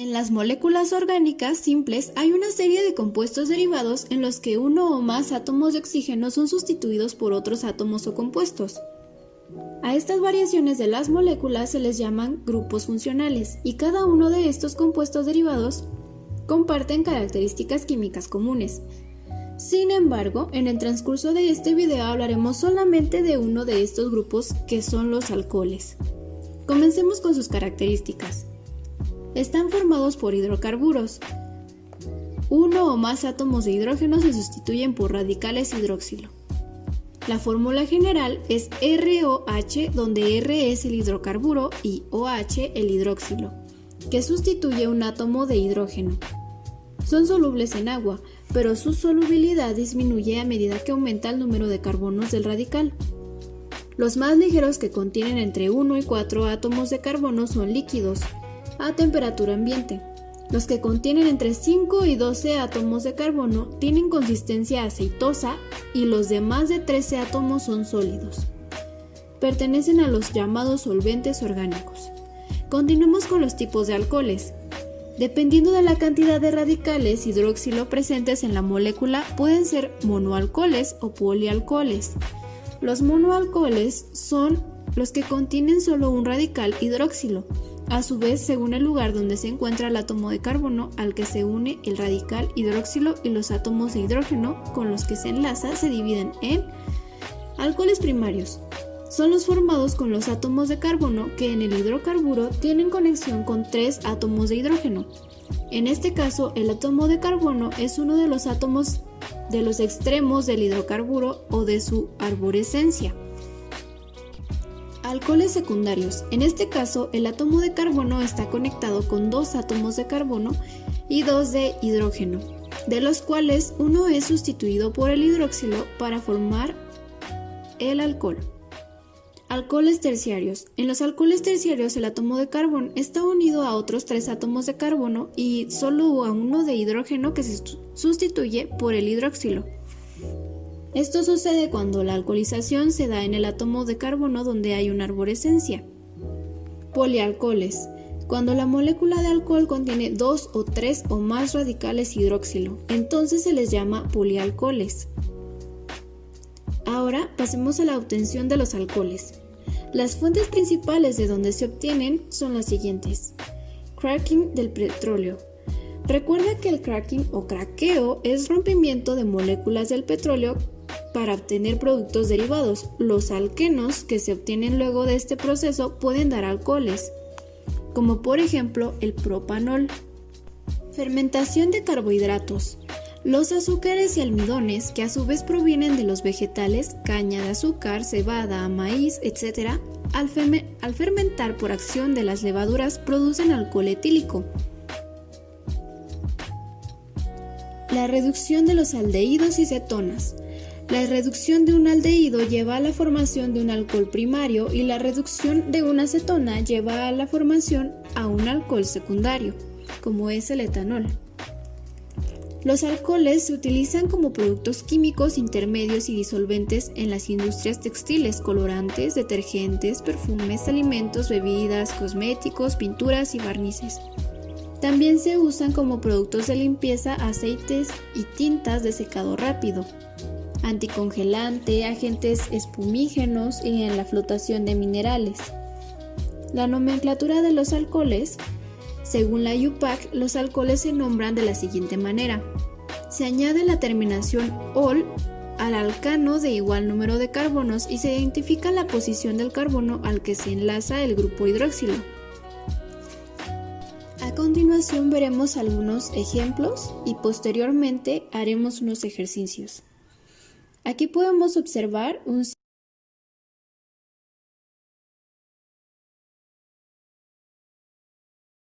En las moléculas orgánicas simples hay una serie de compuestos derivados en los que uno o más átomos de oxígeno son sustituidos por otros átomos o compuestos. A estas variaciones de las moléculas se les llaman grupos funcionales y cada uno de estos compuestos derivados comparten características químicas comunes. Sin embargo, en el transcurso de este video hablaremos solamente de uno de estos grupos, que son los alcoholes. Comencemos con sus características. Están formados por hidrocarburos. Uno o más átomos de hidrógeno se sustituyen por radicales hidroxilo. La fórmula general es ROH, donde R es el hidrocarburo y OH el hidroxilo, que sustituye un átomo de hidrógeno. Son solubles en agua, pero su solubilidad disminuye a medida que aumenta el número de carbonos del radical. Los más ligeros, que contienen entre 1 y 4 átomos de carbono, son líquidos, a temperatura ambiente. Los que contienen entre 5 y 12 átomos de carbono tienen consistencia aceitosa y los de más de 13 átomos son sólidos. Pertenecen a los llamados solventes orgánicos. Continuemos con los tipos de alcoholes. Dependiendo de la cantidad de radicales hidroxilo presentes en la molécula, pueden ser monoalcoholes o polialcoholes. Los monoalcoholes son los que contienen solo un radical hidroxilo. A su vez, según el lugar donde se encuentra el átomo de carbono al que se une el radical hidroxilo, y los átomos de hidrógeno con los que se enlaza se dividen en alcoholes primarios. Son los formados con los átomos de carbono que en el hidrocarburo tienen conexión con 3 átomos de hidrógeno. En este caso, el átomo de carbono es uno de los átomos de los extremos del hidrocarburo o de su arborescencia. Alcoholes secundarios. En este caso, el átomo de carbono está conectado con 2 átomos de carbono y 2 de hidrógeno, de los cuales uno es sustituido por el hidroxilo para formar el alcohol. Alcoholes terciarios. En los alcoholes terciarios, el átomo de carbono está unido a otros 3 átomos de carbono y solo a uno de hidrógeno, que se sustituye por el hidroxilo. Esto sucede cuando la alcoholización se da en el átomo de carbono donde hay una arborescencia. Polialcoholes. Cuando la molécula de alcohol contiene 2 o 3 o más radicales hidroxilo, entonces se les llama polialcoholes. Ahora pasemos a la obtención de los alcoholes. Las fuentes principales de donde se obtienen son las siguientes. Cracking del petróleo. Recuerda que el cracking o craqueo es rompimiento de moléculas del petróleo para obtener productos derivados. Los alquenos que se obtienen luego de este proceso pueden dar alcoholes, como por ejemplo el propanol. Fermentación de carbohidratos. Los azúcares y almidones, que a su vez provienen de los vegetales, caña de azúcar, cebada, maíz, etc., al fermentar por acción de las levaduras producen alcohol etílico. La reducción de los aldehídos y cetonas. La reducción de un aldehído lleva a la formación de un alcohol primario y la reducción de una cetona lleva a la formación a un alcohol secundario, como es el etanol. Los alcoholes se utilizan como productos químicos intermedios y disolventes en las industrias textiles, colorantes, detergentes, perfumes, alimentos, bebidas, cosméticos, pinturas y barnices. También se usan como productos de limpieza, aceites y tintas de secado rápido, anticongelante, agentes espumígenos y en la flotación de minerales. La nomenclatura de los alcoholes. Según la IUPAC, los alcoholes se nombran de la siguiente manera. Se añade la terminación -ol al alcano de igual número de carbonos y se identifica la posición del carbono al que se enlaza el grupo hidroxilo. A continuación veremos algunos ejemplos y posteriormente haremos unos ejercicios. Aquí podemos observar un